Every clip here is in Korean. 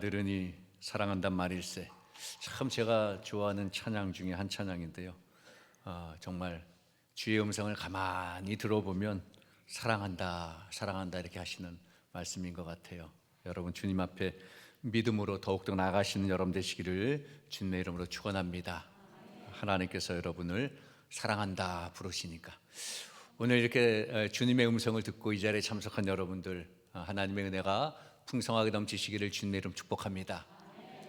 늘으니 사랑한단 말일세. 참 제가 좋아하는 찬양 중에 한 찬양인데요. 정말 주의 음성을 가만히 들어보면 사랑한다, 사랑한다 이렇게 하시는 말씀인 것 같아요. 여러분 주님 앞에 믿음으로 더욱더 나아가시는 여러분 되시기를 주님의 이름으로 축원합니다. 하나님께서 여러분을 사랑한다 부르시니까 오늘 이렇게 주님의 음성을 듣고 이 자리에 참석한 여러분들, 하나님의 은혜가 풍성하게 넘치시기를 주님의 이름 축복합니다.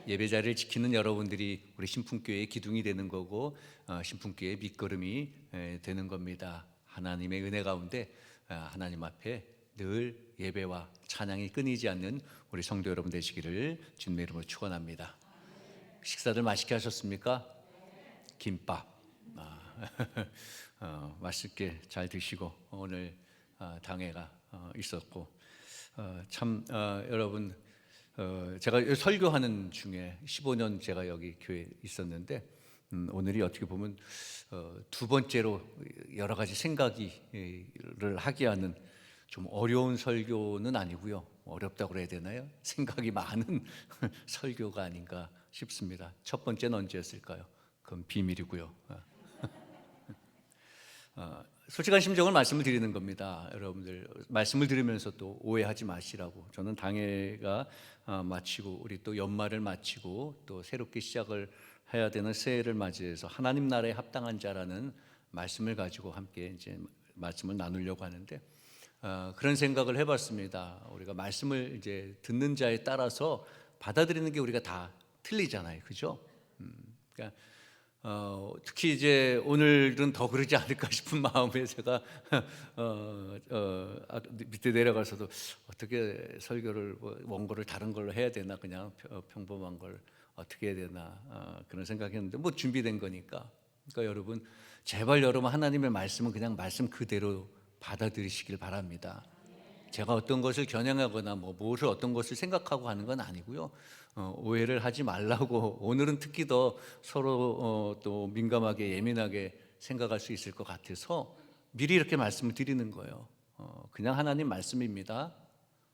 예배 자리를 지키는 여러분들이 우리 신풍교회의 기둥이 되는 거고, 신풍교회의 밑거름이 되는 겁니다. 하나님의 은혜 가운데 하나님 앞에 늘 예배와 찬양이 끊이지 않는 우리 성도 여러분 되시기를 주님의 이름으로 축원합니다. 식사들 맛있게 하셨습니까? 김밥 맛있게 잘 드시고 오늘 당회가 있었고, 여러분, 제가 설교하는 중에 15년 제가 여기 교회에 있었는데, 오늘이 어떻게 보면 두 번째로 여러 가지 생각을 하게 하는 좀 어려운 설교는 아니고요. 어렵다고 그래야 되나요? 생각이 많은 설교가 아닌가 싶습니다. 첫 번째는 언제였을까요? 그건 비밀이고요. 솔직한 심정을 말씀을 드리는 겁니다. 여러분들 말씀을 들으면서 또 오해하지 마시라고. 저는 당회가 마치고 우리 또 연말을 마치고 또 새롭게 시작을 해야 되는 새해를 맞이해서 하나님 나라에 합당한 자라는 말씀을 가지고 함께 이제 말씀을 나누려고 하는데, 그런 생각을 해봤습니다. 우리가 말씀을 이제 듣는 자에 따라서 받아들이는 게 우리가 다 틀리잖아요, 그죠? 그러니까 특히 이제 오늘은 더 그러지 않을까 싶은 마음에 제가 밑에 내려가서도 어떻게 설교를 원고를 다른 걸로 해야 되나, 그냥 평범한 걸 어떻게 해야 되나 그런 생각했는데, 뭐 준비된 거니까. 그러니까 여러분 제발 여러분 하나님의 말씀은 그냥 말씀 그대로 받아들이시길 바랍니다. 제가 어떤 것을 겨냥하거나 무엇을 어떤 것을 생각하고 하는 건 아니고요. 오해를 하지 말라고. 오늘은 특히 더 서로 또 민감하게 예민하게 생각할 수 있을 것 같아서 미리 이렇게 말씀을 드리는 거예요. 그냥 하나님 말씀입니다.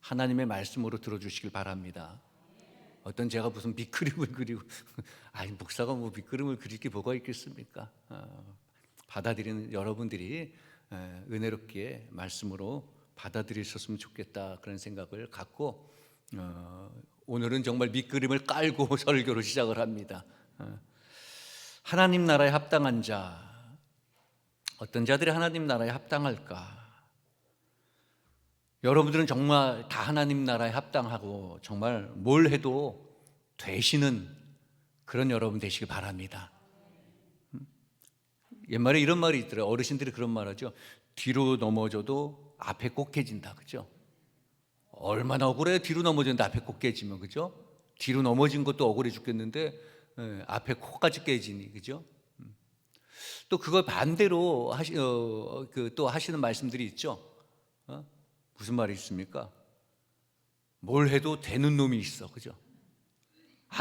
하나님의 말씀으로 들어주시길 바랍니다. 어떤 제가 무슨 밑그림을 그리고 아니 목사가 뭐 밑그림을 그릴 게 뭐가 있겠습니까? 받아들이는 여러분들이 은혜롭게 말씀으로 받아들이셨으면 좋겠다, 그런 생각을 갖고 오늘은 정말 밑그림을 깔고 설교를 시작을 합니다. 하나님 나라에 합당한 자, 어떤 자들이 하나님 나라에 합당할까? 여러분들은 정말 다 하나님 나라에 합당하고 정말 뭘 해도 되시는 그런 여러분 되시길 바랍니다. 옛말에 이런 말이 있더라고요. 어르신들이 그런 말 하죠. 뒤로 넘어져도 앞에 꼭 깨진다, 그죠? 얼마나 억울해. 뒤로 넘어졌는데 앞에 꼭 깨지면, 그죠? 뒤로 넘어진 것도 억울해 죽겠는데 앞에 코까지 깨지니, 그죠? 또 그걸 반대로 또 하시는 말씀들이 있죠. 무슨 말이 있습니까? 뭘 해도 되는 놈이 있어, 그죠?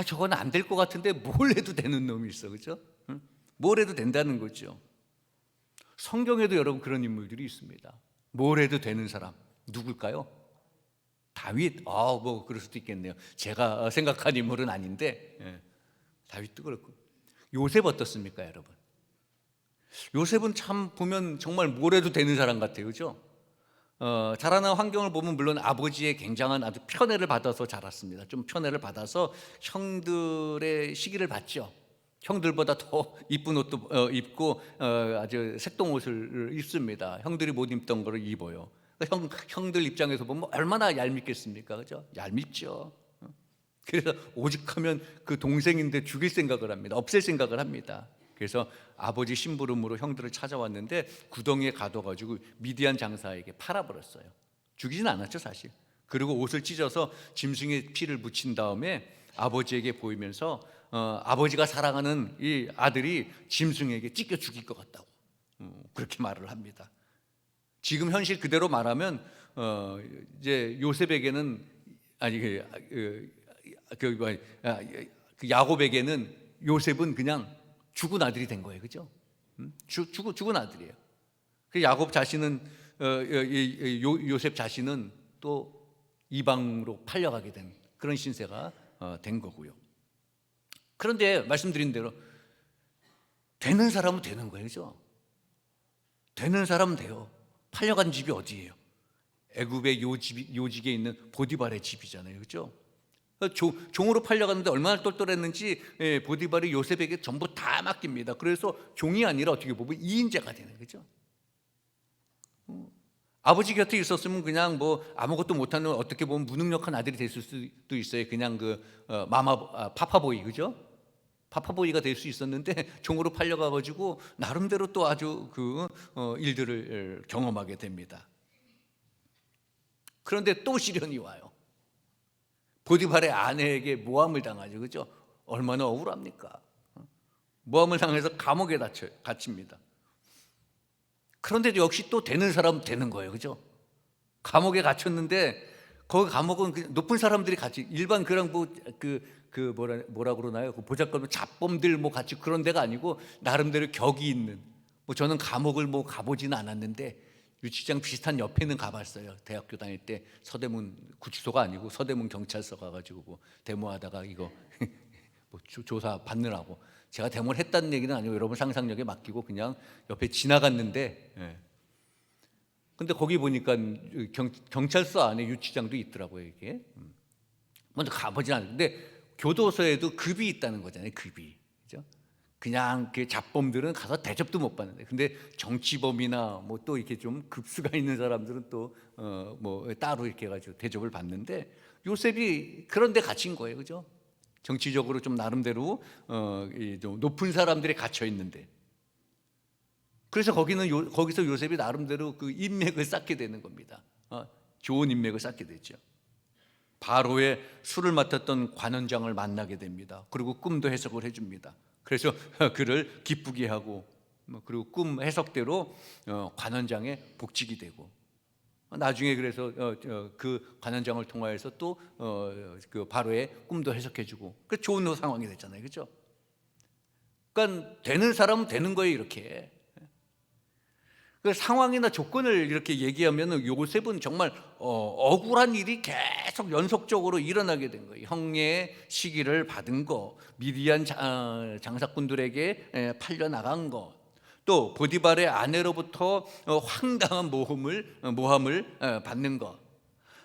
저건 안 될 것 같은데 뭘 해도 되는 놈이 있어, 그죠? 뭘 해도 된다는 거죠. 성경에도 여러분 그런 인물들이 있습니다. 뭘 해도 되는 사람 누굴까요? 다윗. 뭐 그럴 수도 있겠네요. 제가 생각한 인물은 아닌데, 다윗도 그렇고. 요셉 어떻습니까, 여러분? 요셉은 참 보면 정말 뭘 해도 되는 사람 같아요, 그죠? 자라는 환경을 보면 물론 아버지의 굉장한 아주 편애를 받아서 자랐습니다. 좀 편애를 받아서 형들의 시기를 받죠. 형들보다 더 이쁜 옷도 입고 아주 색동 옷을 입습니다. 형들이 못 입던 거를 입어요. 형들 입장에서 보면 얼마나 얄밉겠습니까, 그죠? 얄밉죠. 그래서 오직하면 그 동생인데 죽일 생각을 합니다. 없앨 생각을 합니다. 그래서 아버지 심부름으로 형들을 찾아왔는데 구덩이에 가둬가지고 미디안 장사에게 팔아버렸어요. 죽이진 않았죠, 사실. 그리고 옷을 찢어서 짐승의 피를 묻힌 다음에 아버지에게 보이면서 아버지가 사랑하는 이 아들이 짐승에게 찢겨 죽일 것 같다고 그렇게 말을 합니다. 지금 현실 그대로 말하면 이제 요셉에게는 그 야곱에게는 요셉은 그냥 죽은 아들이 된 거예요, 그죠? 죽은 아들이에요. 그 야곱 자신은 요셉 자신은 또 이방으로 팔려가게 된 그런 신세가 된 거고요. 그런데 말씀드린 대로 되는 사람은 되는 거예요, 그죠? 되는 사람은 돼요. 팔려간 집이 어디예요? 애굽의 요직에 있는 보디발의 집이잖아요, 그죠? 종으로 팔려갔는데 얼마나 똘똘했는지 보디발이 요셉에게 전부 다 맡깁니다. 그래서 종이 아니라 어떻게 보면 2인자가 되는 거죠. 아버지 곁에 있었으면 그냥 뭐 아무것도 못하는 어떻게 보면 무능력한 아들이 됐을 수도 있어요. 그냥 파파보이, 그죠? 파파보이가 될 수 있었는데 종으로 팔려가가지고 나름대로 또 아주 일들을 경험하게 됩니다. 그런데 또 시련이 와요. 보디발의 아내에게 모함을 당하죠, 그죠? 얼마나 억울합니까? 모함을 당해서 감옥에 갇힙니다. 그런데 역시 또 되는 사람 되는 거예요, 그죠? 감옥에 갇혔는데 거기 감옥은 높은 사람들이 같이 일반 그런 뭐라 그러나요? 그 보잘것없는 잡범들 뭐 같이 그런 데가 아니고 나름대로 격이 있는. 뭐 저는 감옥을 뭐 가보지는 않았는데 유치장 비슷한 옆에는 가봤어요. 대학교 다닐 때 서대문 구치소가 아니고 서대문 경찰서 가가지고 뭐 데모하다가 이거 뭐 조사 받느라고 제가 데모를 했다는 얘기는 아니고 여러분 상상력에 맡기고 그냥 옆에 지나갔는데. 근데 거기 보니까 경찰서 안에 유치장도 있더라고요, 이게. 먼저 가보진 않았는데 교도소에도 급이 있다는 거잖아요, 급이. 그죠? 그냥 그 잡범들은 가서 대접도 못 받는데, 근데 정치범이나 뭐 또 이렇게 좀 급수가 있는 사람들은 또 뭐 따로 이렇게 해가지고 대접을 받는데 요셉이 그런데 갇힌 거예요, 그죠? 정치적으로 좀 나름대로 좀 높은 사람들이 갇혀 있는데, 그래서 거기서 요셉이 나름대로 그 인맥을 쌓게 되는 겁니다. 좋은 인맥을 쌓게 되죠. 바로의 술을 맡았던 관원장을 만나게 됩니다. 그리고 꿈도 해석을 해줍니다. 그래서 그를 기쁘게 하고, 그리고 꿈 해석대로 관원장의 복직이 되고, 나중에 그래서 그 관원장을 통하여서 또 그 바로의 꿈도 해석해주고, 그 좋은 상황이 됐잖아요, 그렇죠? 그러니까 되는 사람은 되는 거예요, 이렇게. 그 상황이나 조건을 이렇게 얘기하면 요셉은 정말 억울한 일이 계속 연속적으로 일어나게 된 거예요. 형의 시기를 받은 거, 미디안 장사꾼들에게 팔려 나간 거, 또 보디발의 아내로부터 황당한 모함을 받는 것.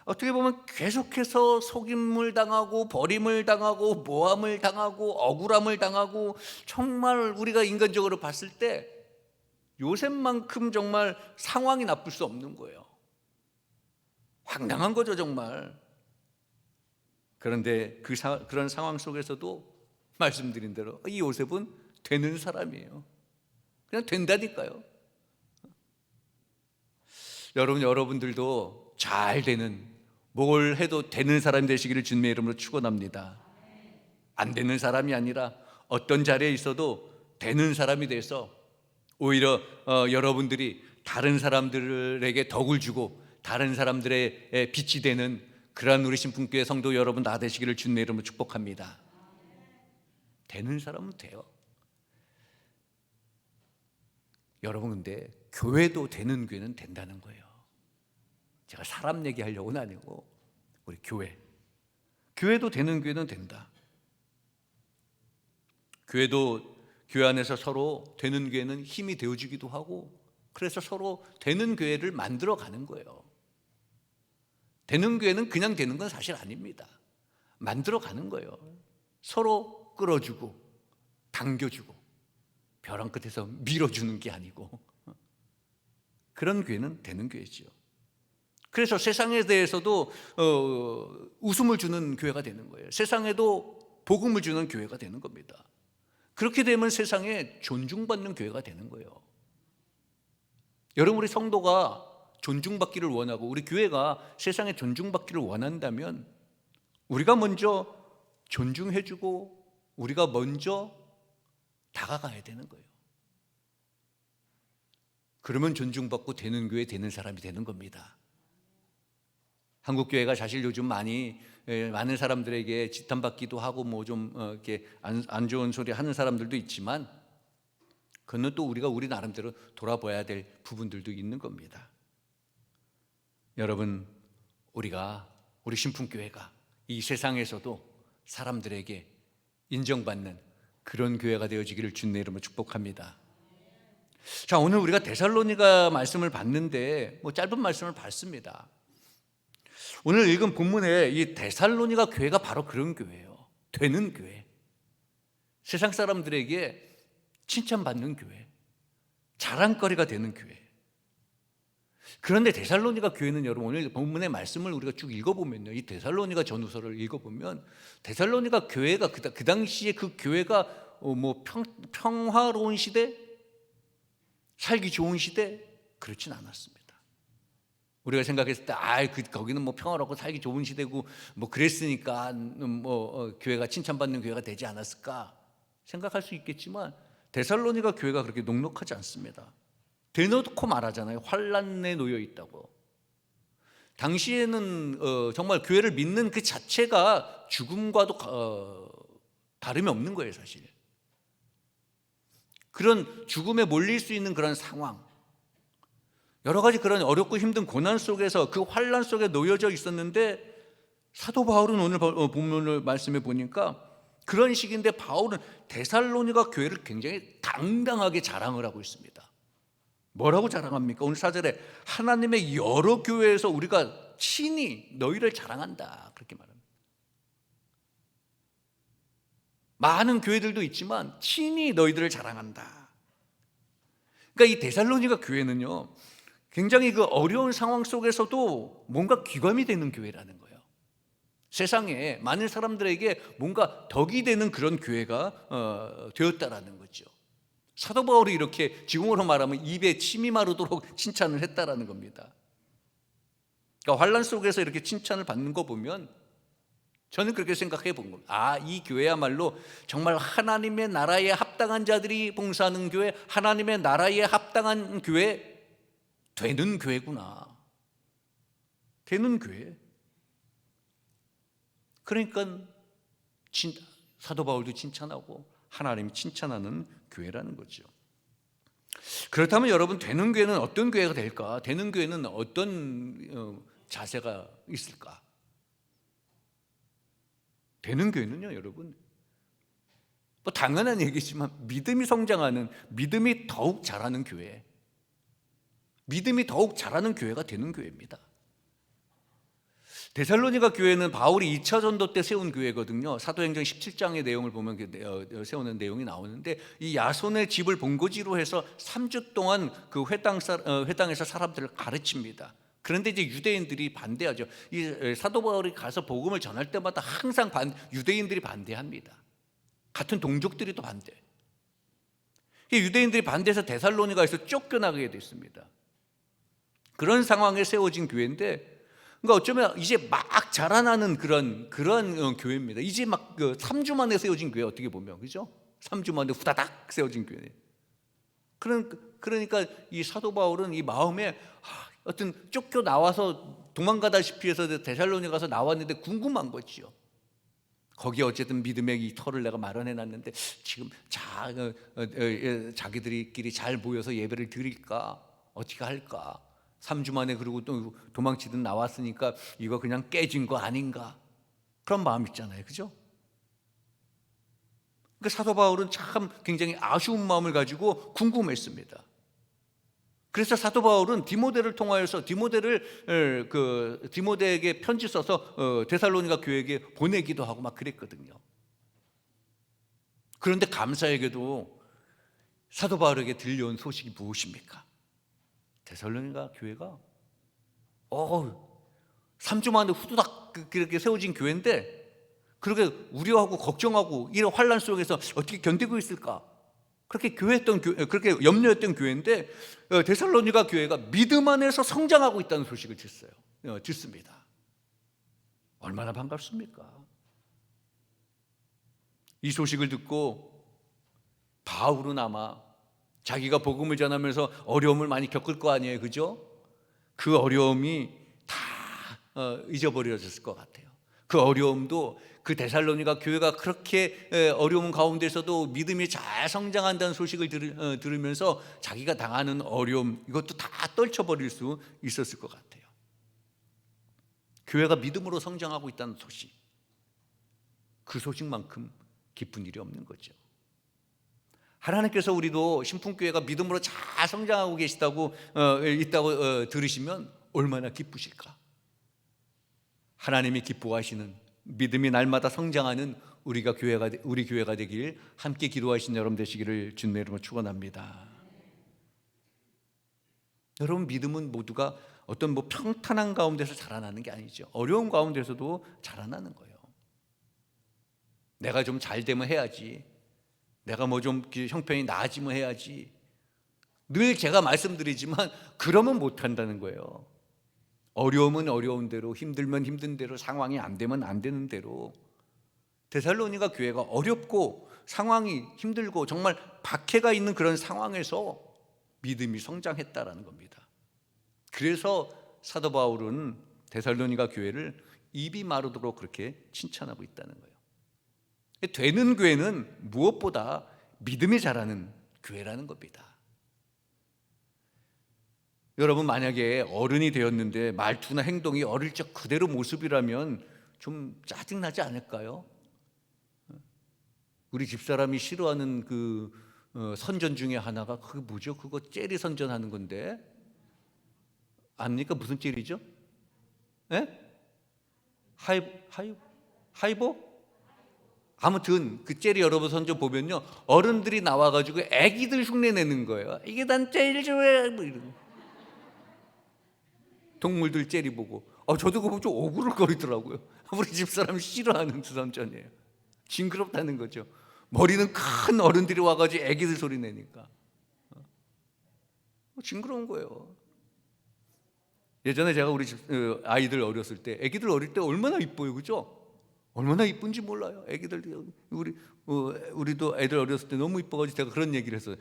어떻게 보면 계속해서 속임을 당하고 버림을 당하고 모함을 당하고 억울함을 당하고, 정말 우리가 인간적으로 봤을 때 요셉만큼 정말 상황이 나쁠 수 없는 거예요. 황당한 거죠, 정말. 그런데 그런 상황 속에서도 말씀드린 대로 이 요셉은 되는 사람이에요. 그냥 된다니까요. 여러분들도 잘 되는, 뭘 해도 되는 사람이 되시기를 주님의 이름으로 축원합니다. 안 되는 사람이 아니라 어떤 자리에 있어도 되는 사람이 돼서 오히려 여러분들이 다른 사람들에게 덕을 주고 다른 사람들의 빛이 되는 그러한 우리 신풍교회 성도 여러분 다 되시기를 주님의 이름으로 축복합니다. 되는 사람은 돼요. 여러분, 근데 교회도 되는 교회는 된다는 거예요. 제가 사람 얘기하려고는 아니고 우리 교회도 되는 교회는 된다. 교회 안에서 서로 되는 교회는 힘이 되어주기도 하고, 그래서 서로 되는 교회를 만들어 가는 거예요. 되는 교회는 그냥 되는 건 사실 아닙니다. 만들어 가는 거예요. 서로 끌어주고 당겨주고 벼랑 끝에서 밀어주는 게 아니고, 그런 교회는 되는 교회지요. 그래서 세상에 대해서도 웃음을 주는 교회가 되는 거예요. 세상에도 복음을 주는 교회가 되는 겁니다. 그렇게 되면 세상에 존중받는 교회가 되는 거예요. 여러분, 우리 성도가 존중받기를 원하고 우리 교회가 세상에 존중받기를 원한다면 우리가 먼저 존중해주고 우리가 먼저 다가가야 되는 거예요. 그러면 존중받고 되는 교회 되는 사람이 되는 겁니다. 한국 교회가 사실 요즘 많은 사람들에게 지탄받기도 하고 뭐 좀 이렇게 안 좋은 소리 하는 사람들도 있지만, 그는 또 우리가 우리 나름대로 돌아봐야 될 부분들도 있는 겁니다. 여러분, 우리 신풍교회가 이 세상에서도 사람들에게 인정받는 그런 교회가 되어지기를 주님의 이름으로 축복합니다. 자, 오늘 우리가 데살로니가 말씀을 봤는데 짧은 말씀을 봤습니다. 오늘 읽은 본문에 이 데살로니가 교회가 바로 그런 교회예요. 되는 교회, 세상 사람들에게 칭찬받는 교회, 자랑거리가 되는 교회. 그런데 데살로니가 교회는 여러분, 오늘 본문의 말씀을 우리가 쭉 읽어보면요, 이 데살로니가 전후서를 읽어보면 데살로니가 교회가 그 당시에 그 교회가 평화로운 시대, 살기 좋은 시대, 그렇진 않았습니다. 우리가 생각했을 때 거기는 평화롭고 살기 좋은 시대고 그랬으니까 교회가 칭찬받는 교회가 되지 않았을까 생각할 수 있겠지만, 데살로니가 교회가 그렇게 녹록하지 않습니다. 대놓고 말하잖아요. 환난에 놓여 있다고. 당시에는 정말 교회를 믿는 그 자체가 죽음과도 다름이 없는 거예요, 사실. 그런 죽음에 몰릴 수 있는 그런 상황, 여러 가지 그런 어렵고 힘든 고난 속에서 그 환난 속에 놓여져 있었는데, 사도 바울은 오늘 본문을 말씀해 보니까 그런 시기인데 바울은 데살로니가 교회를 굉장히 당당하게 자랑을 하고 있습니다. 뭐라고 자랑합니까? 오늘 4절에 하나님의 여러 교회에서 우리가 친히 너희를 자랑한다, 그렇게 말합니다. 많은 교회들도 있지만 친히 너희들을 자랑한다. 그러니까 이 데살로니가 교회는요, 굉장히 그 어려운 상황 속에서도 뭔가 귀감이 되는 교회라는 거예요. 세상에 많은 사람들에게 뭔가 덕이 되는 그런 교회가 되었다라는 거죠. 사도 바울이 이렇게 지금으로 말하면 입에 침이 마르도록 칭찬을 했다라는 겁니다. 그러니까 환난 속에서 이렇게 칭찬을 받는 거 보면 저는 그렇게 생각해 본 겁니다. 이 교회야말로 정말 하나님의 나라에 합당한 자들이 봉사하는 교회, 하나님의 나라에 합당한 교회, 되는 교회구나. 되는 교회. 그러니까 사도 바울도 칭찬하고 하나님이 칭찬하는 교회라는 거죠. 그렇다면 여러분, 되는 교회는 어떤 교회가 될까? 되는 교회는 어떤 자세가 있을까? 되는 교회는요, 여러분, 당연한 얘기지만 믿음이 성장하는, 믿음이 더욱 자라는 교회, 믿음이 더욱 자라는 교회가 되는 교회입니다. 데살로니가 교회는 바울이 2차 전도 때 세운 교회거든요. 사도행전 17장의 내용을 보면 세우는 내용이 나오는데, 이 야손의 집을 본거지로 해서 3주 동안 그 회당에서 사람들을 가르칩니다. 그런데 이제 유대인들이 반대하죠. 이 사도 바울이 가서 복음을 전할 때마다 항상 유대인들이 반대합니다. 같은 동족들이 또 반대. 유대인들이 반대해서 데살로니가에서 쫓겨나게 됐습니다. 그런 상황에 세워진 교회인데, 그러니까 어쩌면 이제 막 자라나는 그런 교회입니다. 이제 막 3주 만에 세워진 교회, 어떻게 보면, 그죠? 3주 만에 후다닥 세워진 교회. 그러니까 이 사도 바울은 이 마음에 어떤 쫓겨 나와서 도망가다시피 해서 데살로니 가서 나왔는데 궁금한 거지요. 거기에 어쨌든 믿음의 이 터를 내가 마련해 놨는데 지금 자기들끼리 잘 모여서 예배를 드릴까? 어떻게 할까? 3주 만에 그리고 또 도망치듯 나왔으니까 이거 그냥 깨진 거 아닌가? 그런 마음 있잖아요, 그죠? 그러니까 사도 바울은 참 굉장히 아쉬운 마음을 가지고 궁금했습니다. 그래서 사도 바울은 디모데를 통하여서 디모데에게 편지 써서 데살로니가 교회에게 보내기도 하고 막 그랬거든요. 그런데 감사하게도 사도 바울에게 들려온 소식이 무엇입니까? 데살로니가 교회가 3주 만에 후두닥 그렇게 세워진 교회인데, 그렇게 우려하고 걱정하고 이런 환난 속에서 어떻게 견디고 있을까? 그렇게 그렇게 염려했던 교회인데, 데살로니가 교회가 믿음 안에서 성장하고 있다는 소식을 듣습니다. 얼마나 반갑습니까? 이 소식을 듣고 바울은 아마 자기가 복음을 전하면서 어려움을 많이 겪을 거 아니에요, 그죠? 그 어려움이 다 잊어버려졌을 것 같아요. 그 어려움도, 그 데살로니가 교회가 그렇게 어려운 가운데서도 믿음이 잘 성장한다는 소식을 들으면서 자기가 당하는 어려움, 이것도 다 떨쳐버릴 수 있었을 것 같아요. 교회가 믿음으로 성장하고 있다는 소식, 그 소식만큼 기쁜 일이 없는 거죠. 하나님께서 우리도 신풍교회가 믿음으로 잘 성장하고 계시다고 있다고 들으시면 얼마나 기쁘실까? 하나님이 기뻐하시는 믿음이 날마다 성장하는 우리 교회가 되길 함께 기도하신 여러분 되시기를 주님의 이름으로 축원합니다. 여러분, 믿음은 모두가 어떤 평탄한 가운데서 자라나는 게 아니죠. 어려운 가운데서도 자라나는 거예요. 내가 좀 잘 되면 해야지, 내가 좀 형편이 나아지면 해야지, 늘 제가 말씀드리지만 그러면 못한다는 거예요. 어려우면 어려운 대로, 힘들면 힘든 대로, 상황이 안 되면 안 되는 대로. 데살로니가 교회가 어렵고 상황이 힘들고 정말 박해가 있는 그런 상황에서 믿음이 성장했다라는 겁니다. 그래서 사도 바울은 데살로니가 교회를 입이 마르도록 그렇게 칭찬하고 있다는 거예요. 되는 교회는 무엇보다 믿음이 자라는 교회라는 겁니다. 여러분, 만약에 어른이 되었는데 말투나 행동이 어릴 적 그대로 모습이라면 좀 짜증나지 않을까요? 우리 집사람이 싫어하는 그 선전 중에 하나가 그게 뭐죠? 그거 젤리 선전하는 건데 압니까? 무슨 젤리죠? 예? 하이보? 아무튼 그 젤리 여러분 선전 보면요, 어른들이 나와가지고 애기들 흉내 내는 거예요. 이게 난 젤리 좋아해 뭐 이러고. 동물들 젤리 보고 저도 그거 좀 오글거리더라고요. 우리 집사람이 싫어하는 선전이에요. 징그럽다는 거죠. 머리는 큰 어른들이 와가지고 애기들 소리 내니까 징그러운 거예요. 예전에 제가 우리 집 아이들 어렸을 때, 애기들 어릴 때 얼마나 이뻐요, 그죠? 얼마나 이쁜지 몰라요. 애기들, 우리도 애들 어렸을 때 너무 이뻐가지고 제가 그런 얘기를 했어요.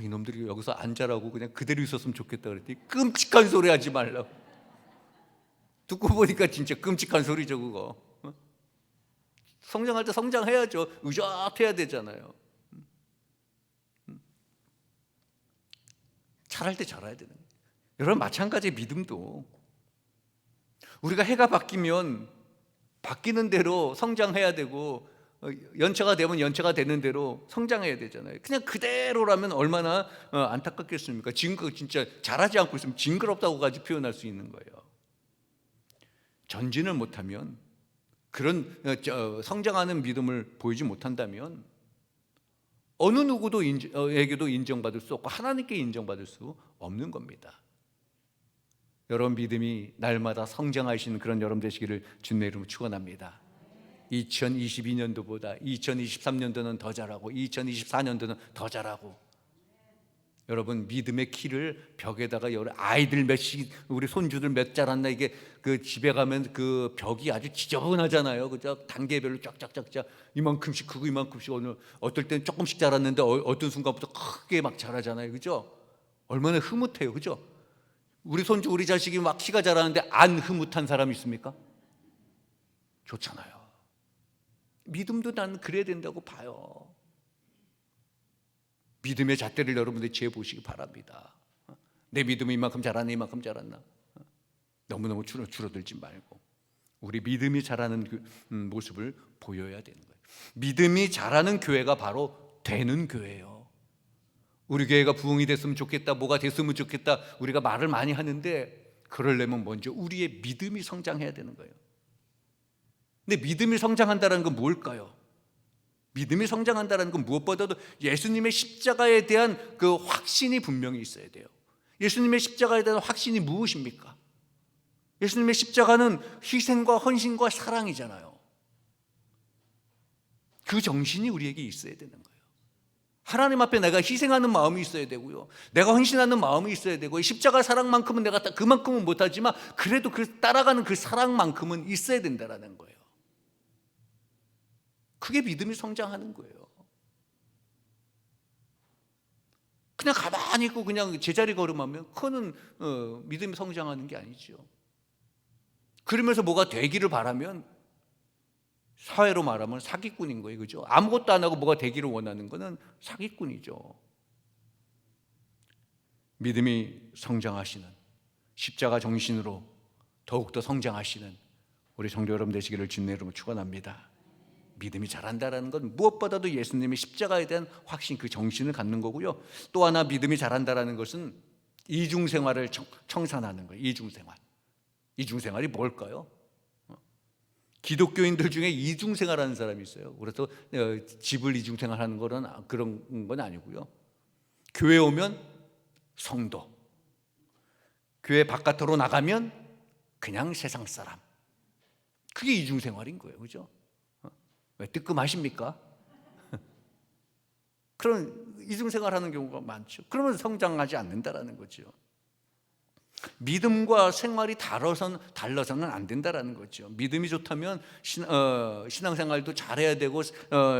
이놈들이 여기서 안 자라고 그냥 그대로 있었으면 좋겠다 그랬더니 끔찍한 소리 하지 말라고. 듣고 보니까 진짜 끔찍한 소리죠, 그거. 성장할 때 성장해야죠. 의젓해야 되잖아요. 자랄 때 자라야 되는 거예요. 여러분, 마찬가지의 믿음도 우리가 해가 바뀌면 바뀌는 대로 성장해야 되고, 연차가 되면 연차가 되는 대로 성장해야 되잖아요. 그냥 그대로라면 얼마나 안타깝겠습니까? 진짜 자라지 않고 있으면 징그럽다고까지 표현할 수 있는 거예요. 전진을 못하면, 그런 성장하는 믿음을 보이지 못한다면 어느 누구에게도 인정받을 수 없고 하나님께 인정받을 수 없는 겁니다. 여러분, 믿음이 날마다 성장하시는 그런 여러분 되시기를 주님의 이름으로 축원합니다. 2022년도보다 2023년도는 더 잘하고 2024년도는 더 잘하고, 여러분, 믿음의 키를 벽에다가 아이들 몇씩, 우리 손주들 몇 자랐나, 이게 그 집에 가면 그 벽이 아주 지저분하잖아요. 그죠? 단계별로 쫙쫙쫙쫙 이만큼씩 크고 이만큼씩, 오늘 어떨 때는 조금씩 자랐는데 어떤 순간부터 크게 막 자라잖아요. 그죠? 얼마나 흐뭇해요. 그죠? 우리 손주, 우리 자식이 막 키가 자라는데 안 흐뭇한 사람 있습니까? 좋잖아요. 믿음도 나는 그래야 된다고 봐요. 믿음의 잣대를 여러분들이 재보시기 바랍니다. 내 믿음이 이만큼 자랐나, 이만큼 자랐나. 너무너무 줄어들지 말고 우리 믿음이 자라는 그 모습을 보여야 되는 거예요. 믿음이 자라는 교회가 바로 되는 교회예요. 우리 교회가 부흥이 됐으면 좋겠다, 뭐가 됐으면 좋겠다, 우리가 말을 많이 하는데, 그러려면 먼저 우리의 믿음이 성장해야 되는 거예요. 근데 믿음이 성장한다는 건 뭘까요? 믿음이 성장한다는 건 무엇보다도 예수님의 십자가에 대한 그 확신이 분명히 있어야 돼요. 예수님의 십자가에 대한 확신이 무엇입니까? 예수님의 십자가는 희생과 헌신과 사랑이잖아요. 그 정신이 우리에게 있어야 되는 거예요. 하나님 앞에 내가 희생하는 마음이 있어야 되고요, 내가 헌신하는 마음이 있어야 되고, 십자가 사랑만큼은 내가 그만큼은 못하지만 그래도 그 따라가는 그 사랑만큼은 있어야 된다는 거예요. 그게 믿음이 성장하는 거예요. 그냥 가만히 있고 그냥 제자리 걸음하면 그거는 믿음이 성장하는 게 아니죠. 그러면서 뭐가 되기를 바라면 사회로 말하면 사기꾼인 거예요. 그죠? 아무것도 안 하고 뭐가 되기를 원하는 거는 사기꾼이죠. 믿음이 성장하시는, 십자가 정신으로 더욱더 성장하시는 우리 성도 여러분 되시기를 주님의 이름으로 축원합니다. 믿음이 자란다라는 건 무엇보다도 예수님의 십자가에 대한 확신, 그 정신을 갖는 거고요. 또 하나 믿음이 자란다라는 것은 이중생활을 청산하는 거예요. 이중생활이 뭘까요? 기독교인들 중에 이중생활하는 사람이 있어요. 그래서 집을 이중생활하는 거는 그런 건 아니고요. 교회 오면 성도, 교회 바깥으로 나가면 그냥 세상 사람. 그게 이중생활인 거예요. 그죠? 왜 뜨끔하십니까? 그런 이중생활하는 경우가 많죠. 그러면 성장하지 않는다라는 거죠. 믿음과 생활이 달라서는 안 된다라는 거죠. 믿음이 좋다면 신앙생활도 잘해야 되고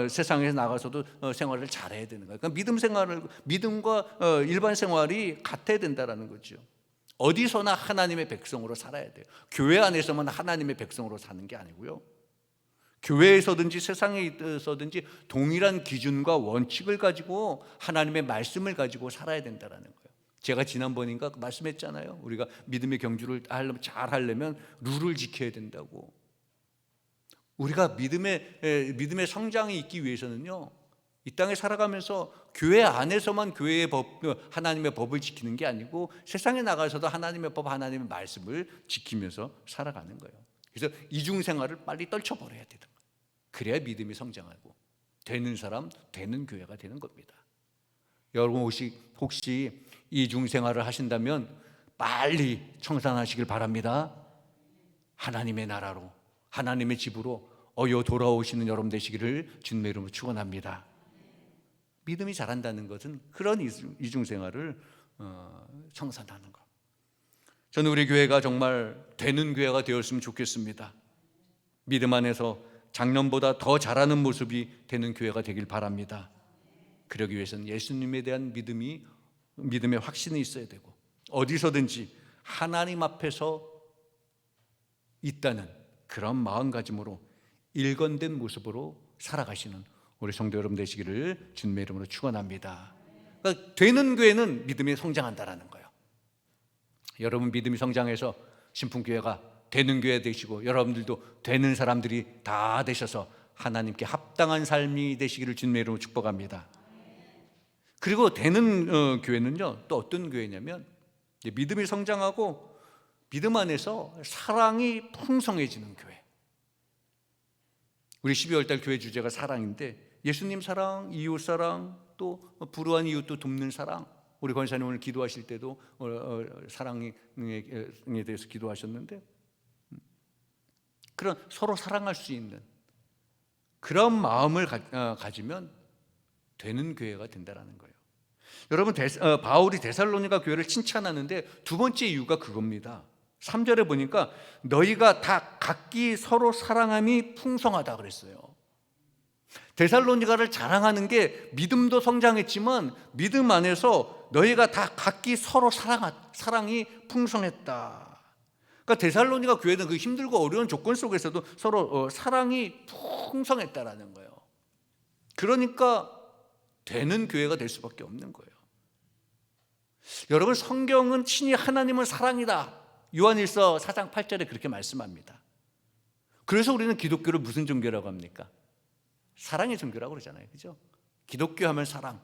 세상에 나가서도 생활을 잘해야 되는 거예요. 그러니까 믿음과 일반 생활이 같아야 된다라는 거죠. 어디서나 하나님의 백성으로 살아야 돼요. 교회 안에서만 하나님의 백성으로 사는 게 아니고요. 교회에서든지 세상에 있어든지 동일한 기준과 원칙을 가지고 하나님의 말씀을 가지고 살아야 된다라는 거예요. 제가 지난번인가 말씀했잖아요. 우리가 믿음의 경주를 잘 하려면 룰을 지켜야 된다고. 우리가 믿음의 성장이 있기 위해서는요, 이 땅에 살아가면서 교회 안에서만 교회의 법, 하나님의 법을 지키는 게 아니고 세상에 나가서도 하나님의 법, 하나님의 말씀을 지키면서 살아가는 거예요. 그래서 이중생활을 빨리 떨쳐버려야 되는 거예요. 그래야 믿음이 성장하고 되는 사람, 되는 교회가 되는 겁니다. 여러분 혹시 이중생활을 하신다면 빨리 청산하시길 바랍니다. 하나님의 나라로, 하나님의 집으로 돌아오시는 여러분 되시기를 주님의 이름으로 축원합니다. 믿음이 자란다는 것은 그런 이중생활을 청산하는 것. 저는 우리 교회가 정말 되는 교회가 되었으면 좋겠습니다. 믿음 안에서 작년보다 더 잘하는 모습이 되는 교회가 되길 바랍니다. 그러기 위해서는 예수님에 대한 믿음의 확신이 있어야 되고 어디서든지 하나님 앞에서 있다는 그런 마음가짐으로 일관된 모습으로 살아가시는 우리 성도 여러분 되시기를 주님의 이름으로 축원합니다. 그러니까 되는 교회는 믿음이 성장한다라는 거예요. 여러분 믿음이 성장해서 신풍교회가 되는 교회 되시고 여러분들도 되는 사람들이 다 되셔서 하나님께 합당한 삶이 되시기를 주님의 이름으로 축복합니다. 그리고 되는 교회는요, 또 어떤 교회냐면 믿음이 성장하고 믿음 안에서 사랑이 풍성해지는 교회. 우리 12월달 교회 주제가 사랑인데 예수님 사랑, 이웃 사랑, 또 불우한 이웃도 돕는 사랑. 우리 권사님 오늘 기도하실 때도 사랑에 대해서 기도하셨는데 그런 서로 사랑할 수 있는 그런 마음을 가지면 되는 교회가 된다는 거예요. 여러분 바울이 데살로니가 교회를 칭찬하는데 두 번째 이유가 그겁니다. 3절에 보니까 너희가 다 각기 서로 사랑함이 풍성하다 그랬어요. 데살로니가를 자랑하는 게 믿음도 성장했지만 믿음 안에서 너희가 다 각기 서로 사랑이 풍성했다. 그러니까 데살로니가 교회는 그 힘들고 어려운 조건 속에서도 서로 사랑이 풍성했다라는 거예요. 그러니까 되는 교회가 될 수밖에 없는 거예요. 여러분 성경은 친히 하나님은 사랑이다. 요한일서 4장 8절에 그렇게 말씀합니다. 그래서 우리는 기독교를 무슨 종교라고 합니까? 사랑의 종교라고 그러잖아요. 그죠? 기독교 하면 사랑.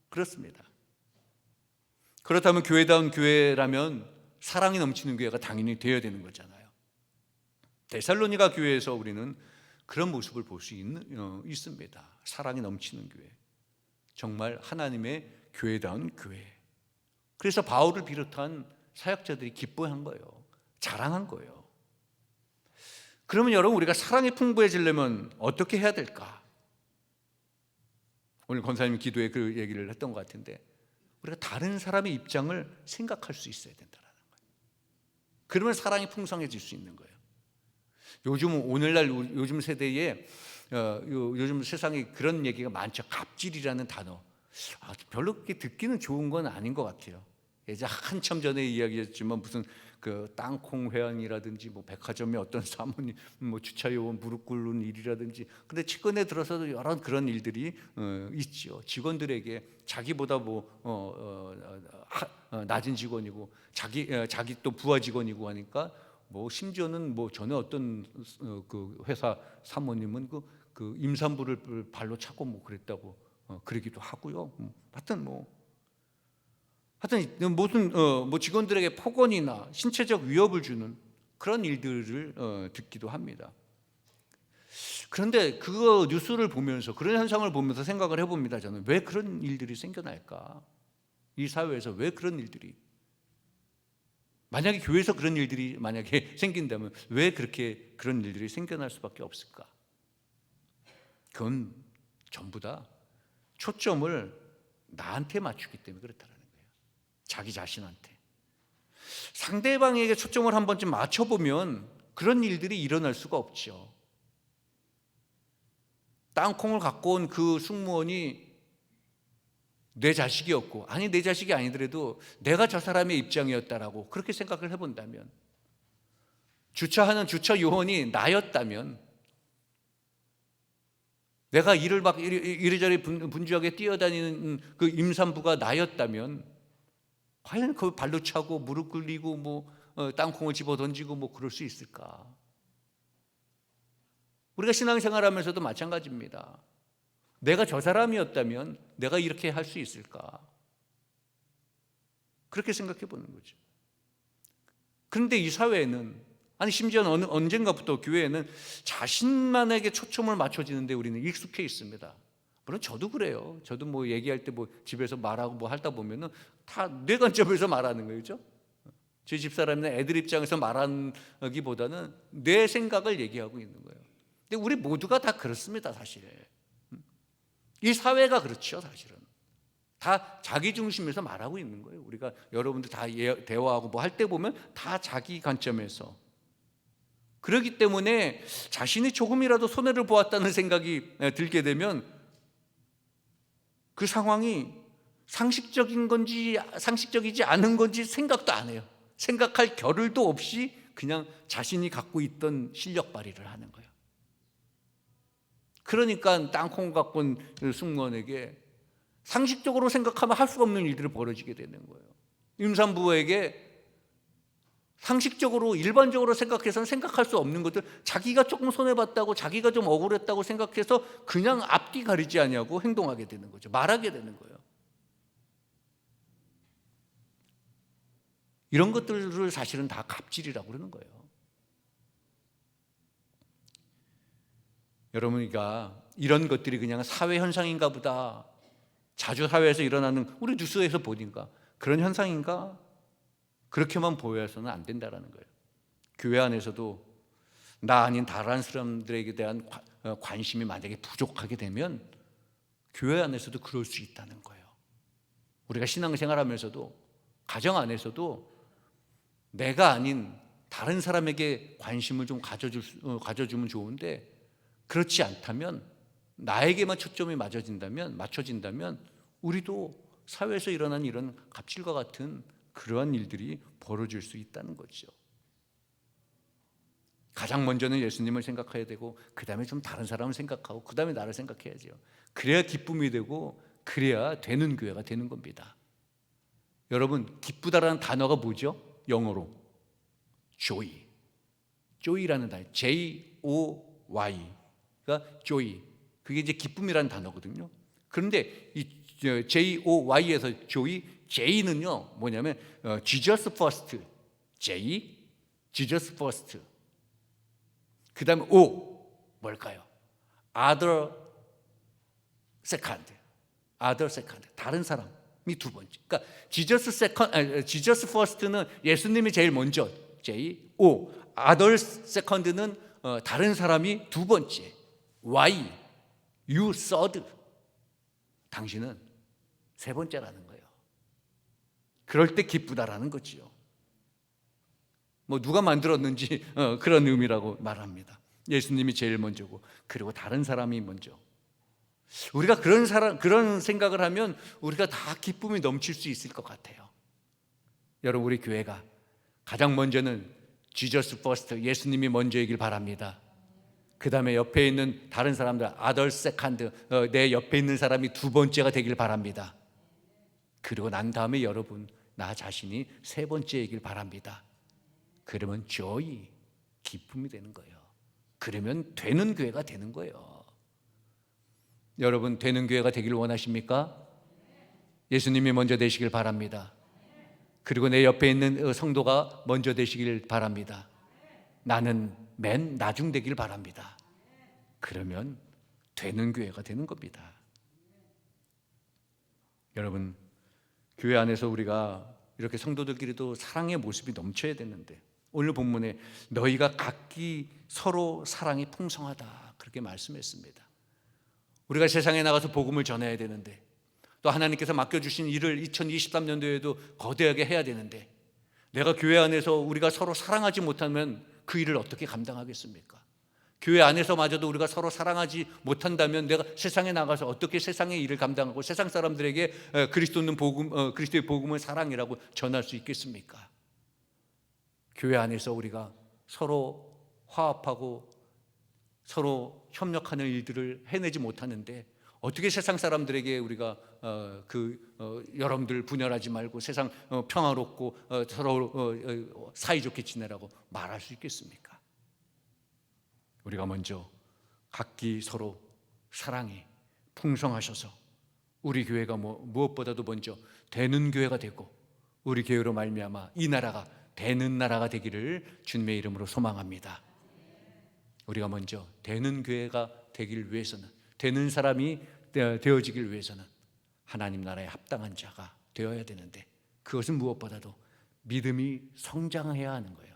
그렇습니다. 그렇다면 교회다운 교회라면 사랑이 넘치는 교회가 당연히 되어야 되는 거잖아요. 데살로니가 교회에서 우리는 그런 모습을 볼 수 있습니다. 사랑이 넘치는 교회. 정말 하나님의 교회다운 교회. 그래서 바울을 비롯한 사역자들이 기뻐한 거예요. 자랑한 거예요. 그러면 여러분 우리가 사랑이 풍부해지려면 어떻게 해야 될까? 오늘 권사님 기도에 그 얘기를 했던 것 같은데 우리가 다른 사람의 입장을 생각할 수 있어야 된다는 거예요. 그러면 사랑이 풍성해질 수 있는 거예요. 요즘 세대에 요즘 세상에 그런 얘기가 많죠. 갑질이라는 단어. 별로 그렇게 듣기는 좋은 건 아닌 것 같아요. 예전 한참 전에 이야기했지만 무슨 그 땅콩 회항이라든지 뭐 백화점의 어떤 사모님 뭐 주차 요원 무릎 꿇는 일이라든지 근데 최근에 들어서도 여러 그런 일들이 있죠. 직원들에게 자기보다 낮은 직원이고 자기 또 부하 직원이고 하니까 뭐 심지어는 뭐 전에 어떤 그 회사 사모님은 그 임산부를 발로 차고 뭐 그랬다고 그러기도 하고요. 하여튼 무슨 뭐 직원들에게 폭언이나 신체적 위협을 주는 그런 일들을 듣기도 합니다. 그런데 그거 뉴스를 보면서 그런 현상을 보면서 생각을 해봅니다. 저는 왜 그런 일들이 생겨날까? 이 사회에서 왜 그런 일들이, 만약에 교회에서 그런 일들이 만약에 생긴다면 왜 그렇게 그런 일들이 생겨날 수밖에 없을까? 그건 전부 다 초점을 나한테 맞추기 때문에 그렇다는 거예요. 자기 자신한테. 상대방에게 초점을 한 번쯤 맞춰보면 그런 일들이 일어날 수가 없죠. 땅콩을 갖고 온 그 승무원이 내 자식이었고, 아니 내 자식이 아니더라도 내가 저 사람의 입장이었다라고 그렇게 생각을 해본다면, 주차하는 주차 요원이 나였다면, 내가 일을 막 이리저리 분주하게 뛰어다니는 그 임산부가 나였다면 과연 그 발로 차고 무릎 꿇리고 뭐 땅콩을 집어 던지고 뭐 그럴 수 있을까? 우리가 신앙생활하면서도 마찬가지입니다. 내가 저 사람이었다면 내가 이렇게 할 수 있을까? 그렇게 생각해 보는 거죠. 그런데 이 사회에는, 아니 심지어 언젠가부터 교회에는 자신만에게 초점을 맞춰지는데 우리는 익숙해 있습니다. 물론 저도 그래요. 저도 뭐 얘기할 때 뭐 집에서 말하고 뭐 하다 보면은 다 내 관점에서 말하는 거죠. 제 집사람이나 애들 입장에서 말하기보다는 내 생각을 얘기하고 있는 거예요. 근데 우리 모두가 다 그렇습니다, 사실. 이 사회가 그렇죠, 사실은. 다 자기 중심에서 말하고 있는 거예요. 우리가 여러분들 다 대화하고 뭐 할 때 보면 다 자기 관점에서. 그렇기 때문에 자신이 조금이라도 손해를 보았다는 생각이 들게 되면 그 상황이 상식적인 건지 상식적이지 않은 건지 생각도 안 해요. 생각할 겨를도 없이 그냥 자신이 갖고 있던 실력 발휘를 하는 거예요. 그러니까 땅콩 갖고 온 승무원에게 상식적으로 생각하면 할 수 없는 일들이 벌어지게 되는 거예요. 임산부에게 상식적으로 일반적으로 생각해서는 생각할 수 없는 것들, 자기가 조금 손해봤다고, 자기가 좀 억울했다고 생각해서 그냥 앞뒤 가리지 않냐고 행동하게 되는 거죠. 말하게 되는 거예요. 이런 것들을 사실은 다 갑질이라고 그러는 거예요. 여러분이가 이런 것들이 그냥 사회 현상인가 보다, 자주 사회에서 일어나는, 우리 뉴스에서 보니까 그런 현상인가, 그렇게만 보여서는 안 된다는 거예요. 교회 안에서도 나 아닌 다른 사람들에게 대한 관심이 만약에 부족하게 되면 교회 안에서도 그럴 수 있다는 거예요. 우리가 신앙생활하면서도, 가정 안에서도 내가 아닌 다른 사람에게 관심을 좀 가져주면 좋은데, 그렇지 않다면, 나에게만 초점이 맞춰진다면 우리도 사회에서 일어난 이런 갑질과 같은 그러한 일들이 벌어질 수 있다는 거죠. 가장 먼저는 예수님을 생각해야 되고, 그 다음에 좀 다른 사람을 생각하고, 그 다음에 나를 생각해야죠. 그래야 기쁨이 되고, 그래야 되는 교회가 되는 겁니다. 여러분, 기쁘다라는 단어가 뭐죠? 영어로 joy, joy라는 단어, J-O-Y가 joy, 그게 이제 기쁨이라는 단어거든요. 그런데 이 J-O-Y에서 joy, J는요 뭐냐면 Jesus first, J, Jesus first. 그 다음에 O 뭘까요? Other second, 다른 사람이 두 번째. 그러니까 Jesus first는 예수님이 제일 먼저, J, O, Other second는 다른 사람이 두 번째, Y, You third, 당신은 세 번째라는 거예요. 그럴 때 기쁘다라는 거지요. 뭐 누가 만들었는지 그런 의미라고 말합니다. 예수님이 제일 먼저고, 그리고 다른 사람이 먼저. 우리가 그런 생각을 하면 우리가 다 기쁨이 넘칠 수 있을 것 같아요. 여러분, 우리 교회가 가장 먼저는 Jesus first, 예수님이 먼저이길 바랍니다. 그 다음에 옆에 있는 다른 사람들, other second, 내 옆에 있는 사람이 두 번째가 되길 바랍니다. 그리고 난 다음에 여러분, 나 자신이 세 번째이길 바랍니다. 그러면 joy, 기쁨이 되는 거예요. 그러면 되는 교회가 되는 거예요. 여러분 되는 교회가 되기를 원하십니까? 예수님이 먼저 되시길 바랍니다. 그리고 내 옆에 있는 성도가 먼저 되시길 바랍니다. 나는 맨 나중 되길 바랍니다. 그러면 되는 교회가 되는 겁니다. 여러분, 교회 안에서 우리가 이렇게 성도들끼리도 사랑의 모습이 넘쳐야 되는데, 오늘 본문에 너희가 각기 서로 사랑이 풍성하다 그렇게 말씀했습니다. 우리가 세상에 나가서 복음을 전해야 되는데, 또 하나님께서 맡겨주신 일을 2023년도에도 거대하게 해야 되는데, 내가 교회 안에서 우리가 서로 사랑하지 못하면 그 일을 어떻게 감당하겠습니까? 교회 안에서마저도 우리가 서로 사랑하지 못한다면 내가 세상에 나가서 어떻게 세상의 일을 감당하고 세상 사람들에게 그리스도는 복음, 그리스도의 복음은 사랑이라고 전할 수 있겠습니까? 교회 안에서 우리가 서로 화합하고 서로 협력하는 일들을 해내지 못하는데 어떻게 세상 사람들에게 우리가 여러분들 분열하지 말고 세상 평화롭고 서로 사이좋게 지내라고 말할 수 있겠습니까? 우리가 먼저 각기 서로 사랑이 풍성하셔서 우리 교회가 무엇보다도 먼저 되는 교회가 되고 우리 교회로 말미암아 이 나라가 되는 나라가 되기를 주님의 이름으로 소망합니다. 우리가 먼저 되는 교회가 되길 위해서는, 되는 사람이 되어지길 위해서는 하나님 나라에 합당한 자가 되어야 되는데, 그것은 무엇보다도 믿음이 성장해야 하는 거예요.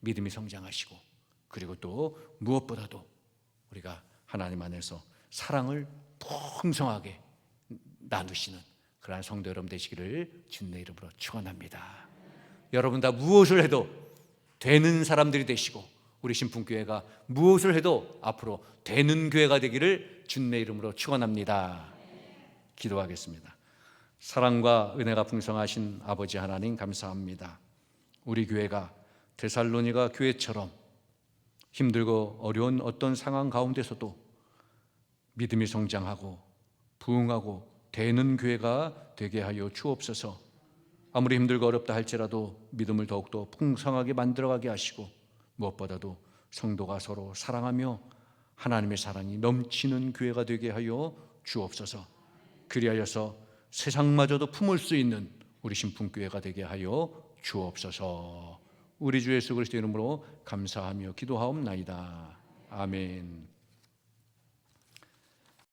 믿음이 성장하시고, 그리고 또 무엇보다도 우리가 하나님 안에서 사랑을 풍성하게 나누시는 그러한 성도 여러분 되시기를 주님의 이름으로 축원합니다. 여러분 다 무엇을 해도 되는 사람들이 되시고, 우리 신풍교회가 무엇을 해도 앞으로 되는 교회가 되기를 주님의 이름으로 축원합니다. 기도하겠습니다. 사랑과 은혜가 풍성하신 아버지 하나님 감사합니다. 우리 교회가 데살로니가 교회처럼 힘들고 어려운 어떤 상황 가운데서도 믿음이 성장하고 부흥하고 되는 교회가 되게 하여 주옵소서. 아무리 힘들고 어렵다 할지라도 믿음을 더욱더 풍성하게 만들어가게 하시고, 무엇보다도 성도가 서로 사랑하며 하나님의 사랑이 넘치는 교회가 되게 하여 주옵소서. 그리하여서 세상마저도 품을 수 있는 우리 신풍교회가 되게 하여 주옵소서. 우리 주 예수 그리스도 이름으로 감사하며 기도하옵나이다. 아멘.